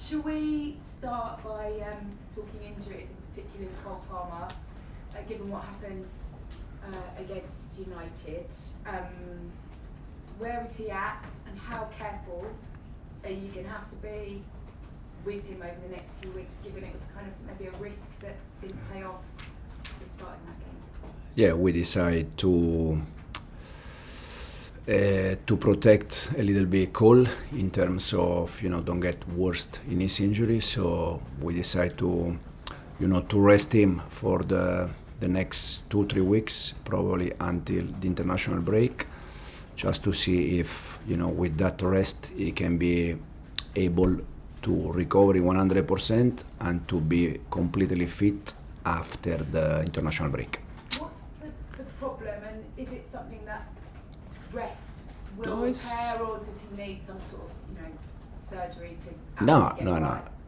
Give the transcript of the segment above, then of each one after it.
Shall we start by talking injuries, in particular with Cole Palmer, given what happened against United? Where is he at, and how careful are you going to have to be with him over the next few weeks, given it was kind of maybe a risk that didn't pay off to start in that game? Yeah, we decided to protect a little bit Cole in terms of, don't get worse in his injury. So we decided to, to rest him for the next 2-3 weeks, probably until the international break, just to see if, with that rest, he can be able to recover 100% and to be completely fit after the international break. What's the problem, and is it something that rest will repair, or does he need some sort of, surgery to? No.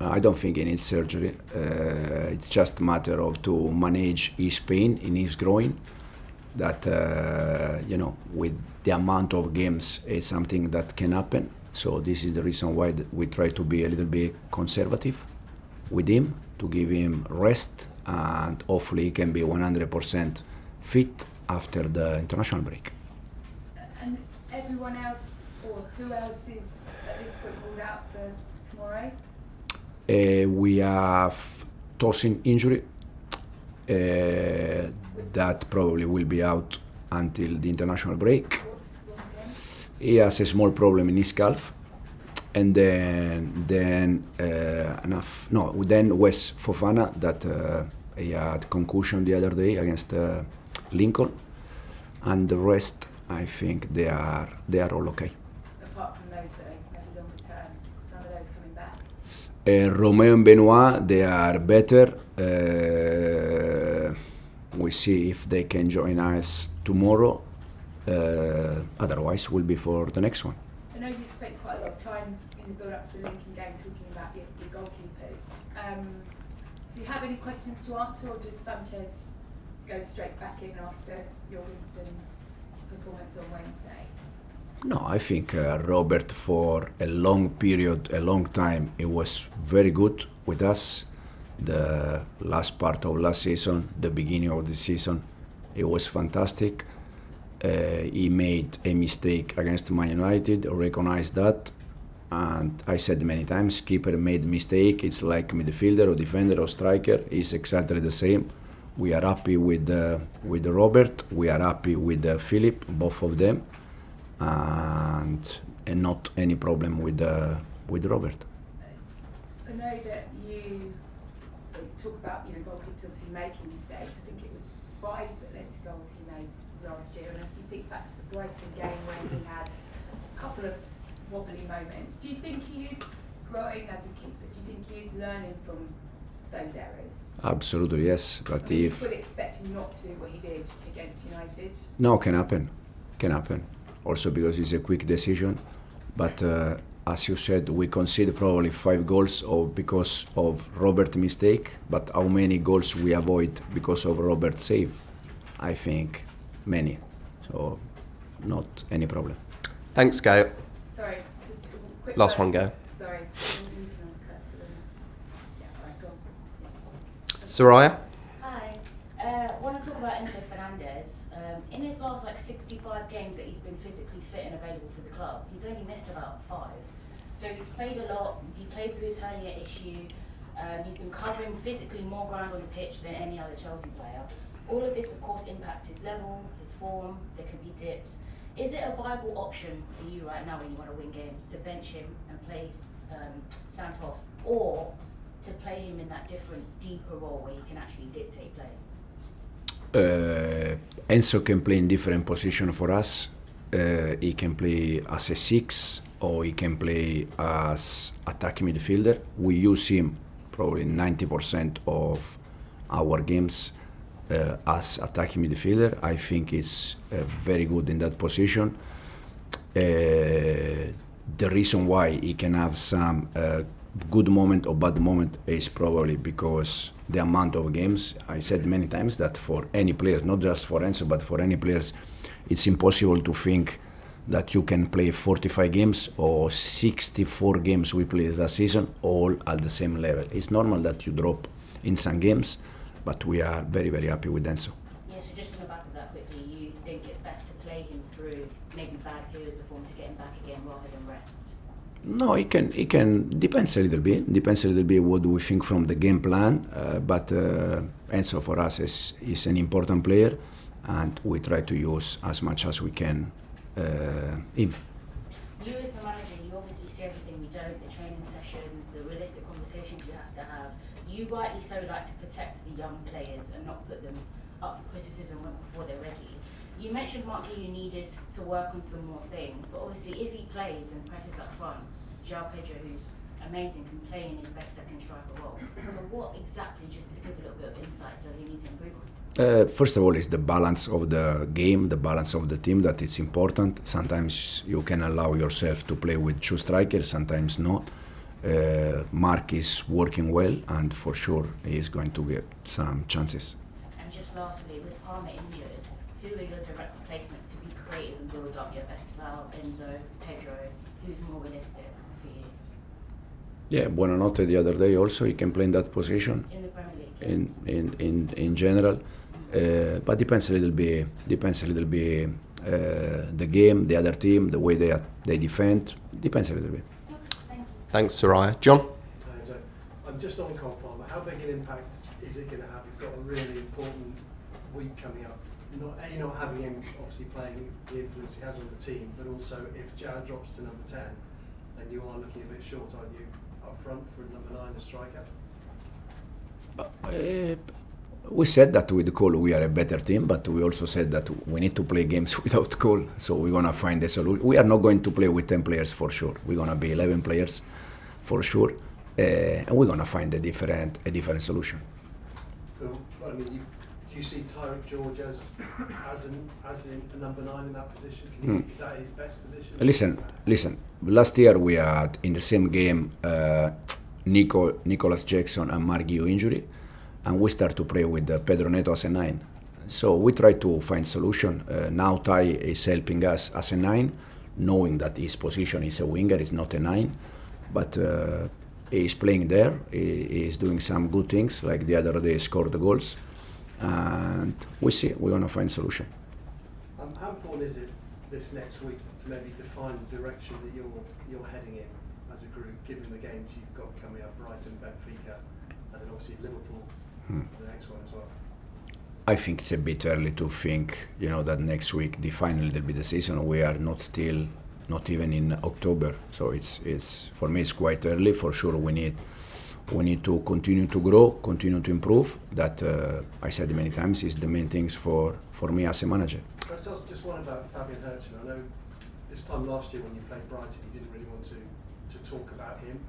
I don't think he needs surgery. It's just a matter of to manage his pain in his groin. That with the amount of games, is something that can happen. So this is the reason why we try to be a little bit conservative with him, to give him rest, and hopefully he can be 100% fit after the international break. And everyone else, or who else is at this point ruled out for tomorrow? We have Tosin injury. That probably will be out until the international break. What's wrong with him? He has a small problem in his calf. And then Wes Fofana, that he had concussion the other day against Lincoln. And the rest, I think they are all okay. Apart from those that are maybe longer term, none of those coming back? Romeo and Benoit, they are better. We see if they can join us tomorrow. Otherwise, we'll be for the next one. I know you've spent quite a lot of time in the build-up to the Lincoln game talking about your goalkeepers. Do you have any questions to answer, or does Sanchez go straight back in after Jorgensen's performance on Wednesday? No, I think Robert, for a long period, a long time, he was very good with us. The last part of last season, the beginning of the season, it was fantastic. He made a mistake against Man United, recognized that, and I said many times, keeper made mistake, it's like midfielder or defender or striker, it's exactly the same. We are happy with Robert, we are happy with Philip, both of them, and not any problem with Robert. I know that you talk about goalkeepers obviously making mistakes. I think it was 5 that led to goals he made last year, and if you think back to the Brighton game when he had a couple of wobbly moments, do you think he is growing as a keeper? Do you think he is learning from those errors? Absolutely, yes. But you fully expect him not to do what he did against United? No, can happen. Also because it's a quick decision, but as you said, we conceded probably 5 goals because of Robert's mistake, but how many goals we avoid because of Robert's save? I think many, so not any problem. Thanks, Gail. Sorry, just a quick Last one, Gail. Sorry. You can ask her to yeah, all right, go on. Soraya? Hi. I want to talk about Enzo Fernandez. In his last 65 games that he's been physically fit and available for the club, he's only missed about 5. So he's played a lot. He played through his hernia issue. He's been covering physically more ground on the pitch than any other Chelsea player. All of this, of course, impacts his level, his form. There can be dips. Is it a viable option for you right now when you want to win games to bench him and play Santos, or to play him in that different, deeper role where he can actually dictate play? Enzo can play in different position for us. He can play as a 6, or he can play as attacking midfielder. We use him probably 90% of our games as attacking midfielder. I think he's very good in that position. The reason why he can have some good moment or bad moment is probably because the amount of games. I said many times that for any players, not just for Enzo, but for any players, it's impossible to think that you can play 45 games or 64 games we played last season, all at the same level. It's normal that you drop in some games, but we are very, very happy with Enzo. Yeah, so just on the back of that quickly, you think it's best to play him through maybe bad periods of form to get him back again rather than rest? No, it can depends a little bit. Depends a little bit what do we think from the game plan. But Enzo for us is an important player, and we try to use as much as we can him. You as the manager, you obviously see everything we don't, the training sessions, the realistic conversations you have to have. You rightly so like to protect the young players and not put them up for criticism before they're ready. You mentioned, Mark, you needed to work on some more things, but obviously if he plays and presses up front, João Pedro, who's amazing, can play in his best second striker role. So what exactly, just to give a little bit of insight, does he need to improve on? First of all, it's the balance of the game, the balance of the team that is important. Sometimes you can allow yourself to play with two strikers, sometimes not. Mark is working well, and for sure he is going to get some chances. And just lastly, with Palmer injured, who are your direct replacements to be creative and build up your best Val, Enzo, Pedro? Who's more realistic for you? Yeah, Buonanotte the other day also, he can play in that position. In the Premier League? In general. But depends a little bit the game, the other team, the way they defend. Depends a little bit. Thank you. Thanks, Soraya. John? Enzo, I'm just on Cole Palmer. How big an impact is it going to have? You've got a really important week coming up. Not having him obviously playing the influence he has on the team, but also if João drops to number 10, then you are looking a bit short, aren't you, up front for number 9, a striker? We said that with Cole we are a better team, but we also said that we need to play games without Cole. So we're gonna find a solution. We are not going to play with 10 players for sure. We're gonna be 11 players for sure, and we're gonna find a different solution. So, I mean, do you see Tyrick George as a number 9 in that position? Is that his best position? Listen. Last year we had in the same game Nicholas Jackson and Margio injury, and we start to play with Pedro Neto as a 9. So we try to find solution. Now Ty is helping us as a 9, knowing that his position is a winger, is not a 9, but he's playing there. He is doing some good things, like the other day scored the goals, and we see we're gonna find solution. How important is it this next week to maybe define the direction that you're heading in as a group, given the games you've got coming up, Brighton, Benfica, and then obviously Liverpool, the next one as well? I think it's a bit early to think, that next week define a little bit the season. We are not even in October, so it's for me it's quite early. For sure, we need to continue to grow, continue to improve. That I said many times is the main things for me as a manager. Just one about Fabian Hurton. I know this time last year when you played Brighton, you didn't really want to talk about him.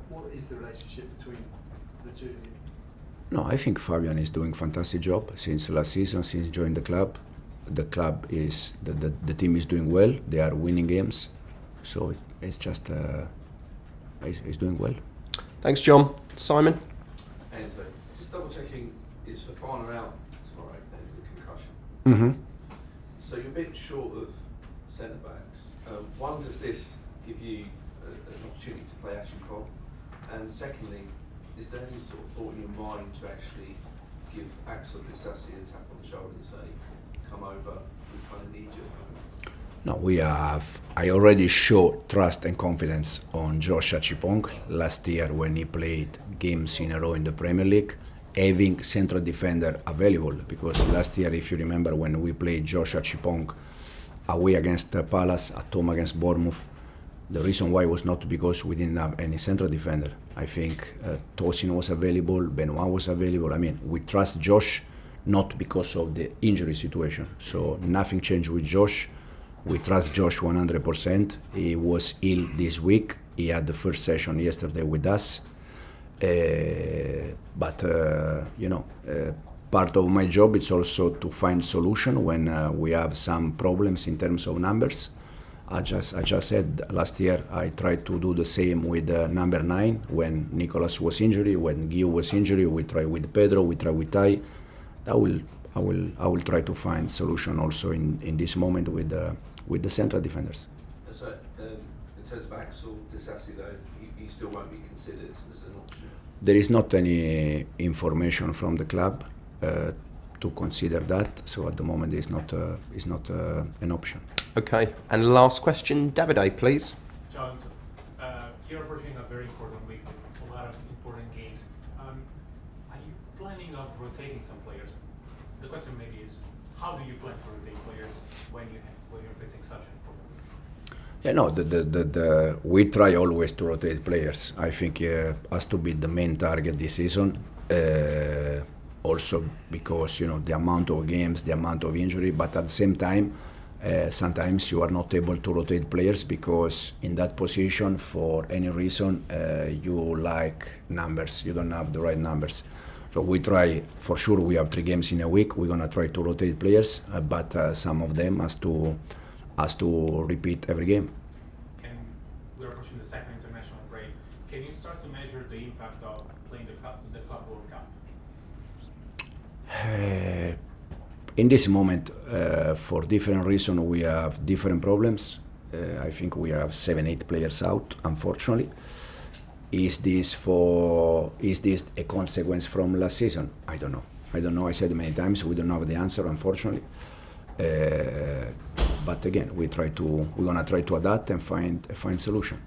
What is the relationship between the two of you? No, I think Fabian is doing a fantastic job since last season, since joined the club. The club is the team is doing well. They are winning games, so it's just he's doing well. Thanks, John. Simon? Enzo, just double checking, is Fofana out tomorrow then with concussion? Mm-hmm. So you're a bit short of centre backs. One, does this give you an opportunity to play Ashley Cole? And secondly, is there any sort of thought in your mind to actually give Axel Disasi a tap on the shoulder and say, come over, we kind of need you? No, I already showed trust and confidence on Josh Achipong last year when he played games in a row in the Premier League, having central defender available. Because last year, if you remember, when we played Josh Achipong away against Palace, at home against Bournemouth, the reason why was not because we didn't have any central defender. I think Tosin was available, Benoit was available. I mean, we trust Josh not because of the injury situation. So nothing changed with Josh. We trust Josh 100%. He was ill this week. He had the first session yesterday with us. But part of my job is also to find solution when we have some problems in terms of numbers. I just said last year I tried to do the same with number 9 when Nicolas was injured, when Gio was injured. We try with Pedro, we try with Tai. I will try to find solution also in this moment with with the central defenders. So, in terms of Axel Disasi, though, he still won't be considered as an option. There is not any information from the club to consider that, so at the moment it's not an option. Okay, and last question, Davide, please. Ciao Enzo. You're approaching a very important week with a lot of important games. Are you planning on rotating some players? The question maybe is, how do you plan to rotate players when you're facing such an important week? Yeah, no, we try always to rotate players. I think has to be the main target this season. Also because the amount of games, the amount of injury, but at the same time, sometimes you are not able to rotate players because in that position, for any reason, you like numbers. You don't have the right numbers. So we try, for sure, we have 3 games in a week. We're gonna try to rotate players, but some of them has to repeat every game. And we're approaching the second international break. Can you start to measure the impact of playing the Club World Cup? In this moment, for different reasons, we have different problems. I think we have 7-8 players out, unfortunately. Is this a consequence from last season? I don't know. I said many times we don't have the answer, unfortunately. But again, we're gonna try to adapt and find a solution.